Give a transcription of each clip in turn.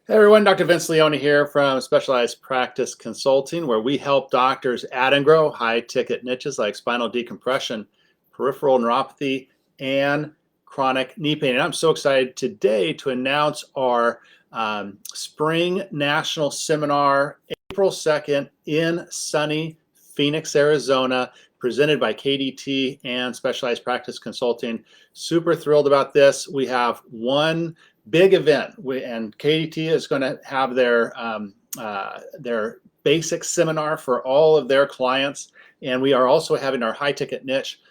Hey everyone, Dr. Vince Leone here from Specialized Practice Consulting, where we help doctors add and grow high ticket niches like spinal decompression, peripheral neuropathy, and chronic knee pain. And I'm so excited today to announce our Spring National Seminar, April 2nd in sunny Phoenix, Arizona, presented by KDT and Specialized Practice Consulting. Super thrilled about this. We have one big event, and KDT is going to have their basic seminar for all of their clients, and we are also having our high ticket niche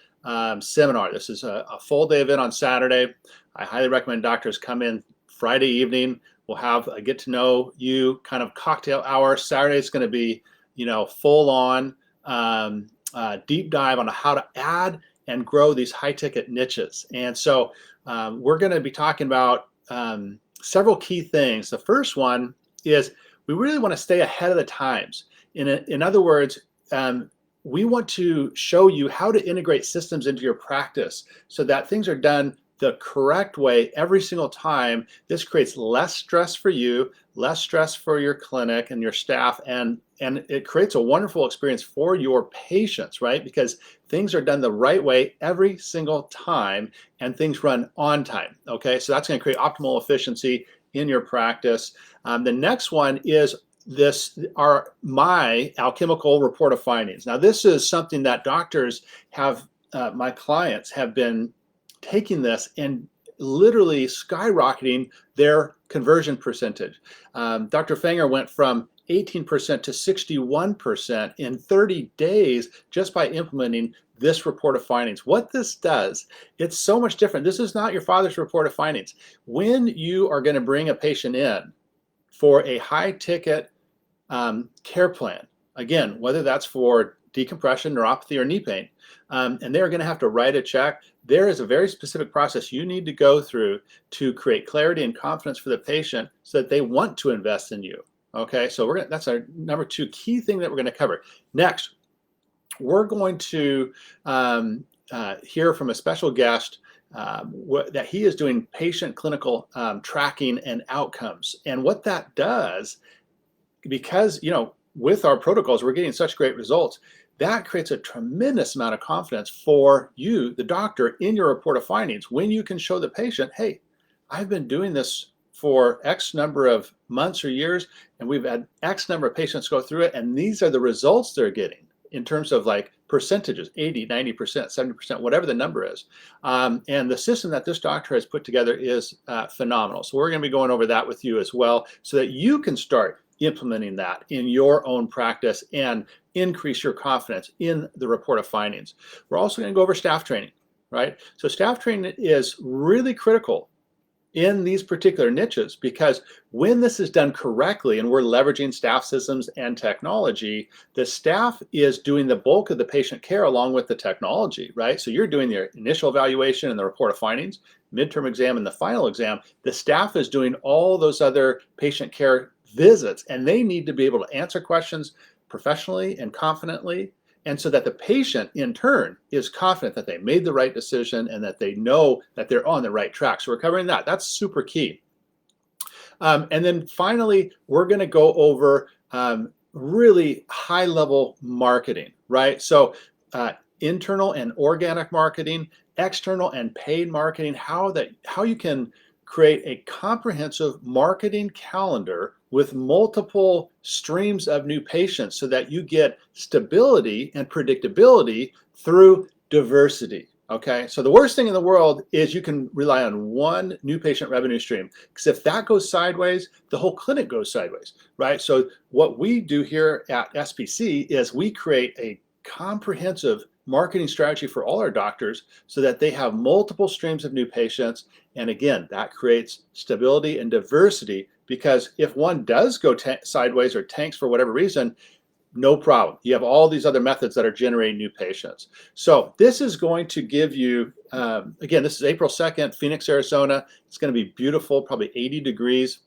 seminar. This is a full day event on Saturday. I highly recommend doctors come in Friday evening. We'll have a get to know you kind of cocktail hour. Saturday is going to be, full on deep dive on how to add and grow these high ticket niches. And so we're going to be talking about several key things. The first one is we really want to stay ahead of the times. In other words, we want to show you how to integrate systems into your practice so that things are done the correct way every single time. This creates less stress for you, less stress for your clinic and your staff, and it creates a wonderful experience for your patients, right? Because things are done the right way every single time and things run on time, okay? So that's gonna create optimal efficiency in your practice. The next one is my alchemical report of findings. Now this is something that doctors have, my clients have been taking this and literally skyrocketing their conversion percentage. Dr. Fanger went from 18% to 61% in 30 days just by implementing this report of findings. What this does, it's so much different. This is not your father's report of findings. When you are going to bring a patient in for a high ticket care plan, again, whether that's for decompression, neuropathy, or knee pain, and they're going to have to write a check, there is a very specific process you need to go through to create clarity and confidence for the patient so that they want to invest in you. Okay, so that's our number two key thing that we're going to cover. Next, we're going to hear from a special guest that he is doing patient clinical tracking and outcomes. And what that does, because with our protocols, we're getting such great results, that creates a tremendous amount of confidence for you, the doctor, in your report of findings when you can show the patient, hey, I've been doing this for X number of months or years, and we've had X number of patients go through it, and these are the results they're getting in terms of like percentages, 80, 90%, 70%, whatever the number is. And the system that this doctor has put together is phenomenal. So we're going to be going over that with you as well so that you can start implementing that in your own practice and increase your confidence in the report of findings. We're also going to go over staff training, right? So staff training is really critical in these particular niches because when this is done correctly and we're leveraging staff systems and technology, the staff is doing the bulk of the patient care along with the technology, right? So you're doing the initial evaluation and the report of findings, midterm exam, and the final exam. The staff is doing all those other patient care visits, and they need to be able to answer questions professionally and confidently, and so that the patient in turn is confident that they made the right decision and that they know that they're on the right track. So we're covering that. That's super key. And then finally, we're going to go over really high level marketing, right? So internal and organic marketing, external and paid marketing, how you can create a comprehensive marketing calendar with multiple streams of new patients so that you get stability and predictability through diversity. Okay, so the worst thing in the world is you can rely on one new patient revenue stream, because if that goes sideways, the whole clinic goes sideways, right? So what we do here at SPC is we create a comprehensive marketing strategy for all our doctors so that they have multiple streams of new patients. And again, that creates stability and diversity, because if one does go sideways or tanks for whatever reason, no problem. You have all these other methods that are generating new patients. So this is going to give you, again, this is April 2nd, Phoenix, Arizona. It's going to be beautiful, probably 80 degrees.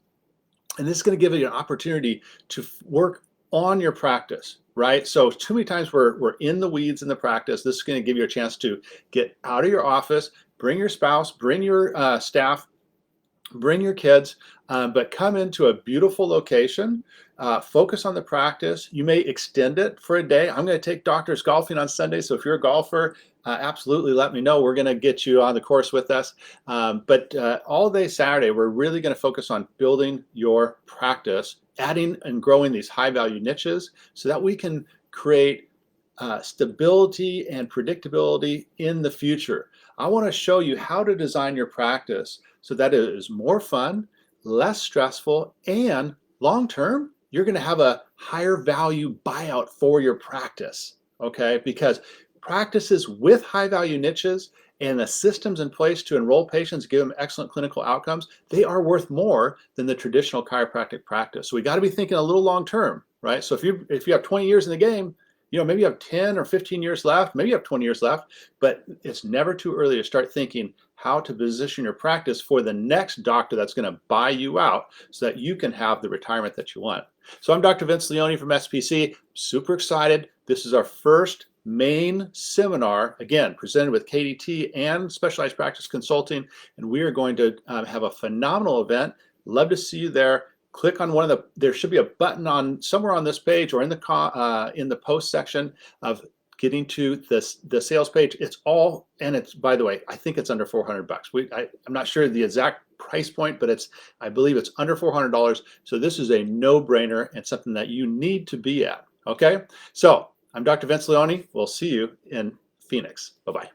And this is going to give you an opportunity to work on your practice, right? So too many times we're in the weeds in the practice. This is going to give you a chance to get out of your office, bring your spouse, bring your staff, bring your kids, but come into a beautiful location, focus on the practice. You may extend it for a day. I'm going to take doctors golfing on Sunday, so if you're a golfer, absolutely let me know. We're going to get you on the course with us. But all day Saturday, we're really going to focus on building your practice, adding and growing these high value niches so that we can create stability and predictability in the future. I want to show you how to design your practice so that it is more fun, less stressful, and long term, you're going to have a higher value buyout for your practice. Okay, because practices with high value niches and the systems in place to enroll patients, give them excellent clinical outcomes, they are worth more than the traditional chiropractic practice. So we got to be thinking a little long term, right? So if you have 20 years in the game, maybe you have 10 or 15 years left, maybe you have 20 years left, but it's never too early to start thinking how to position your practice for the next doctor that's going to buy you out so that you can have the retirement that you want. So I'm Dr. Vince Leone from SPC, super excited. This is our first main seminar, again, presented with KDT and Specialized Practice Consulting, and we are going to have a phenomenal event. Love to see you there. Click on one of there should be a button on somewhere on this page or in the post section of getting to the sales page. It's all, and it's, by the way, I think it's under $400. I'm not sure the exact price point, but I believe it's under $400. So this is a no-brainer and something that you need to be at. Okay, so I'm Dr. Vince Leone. We'll see you in Phoenix. Bye-bye.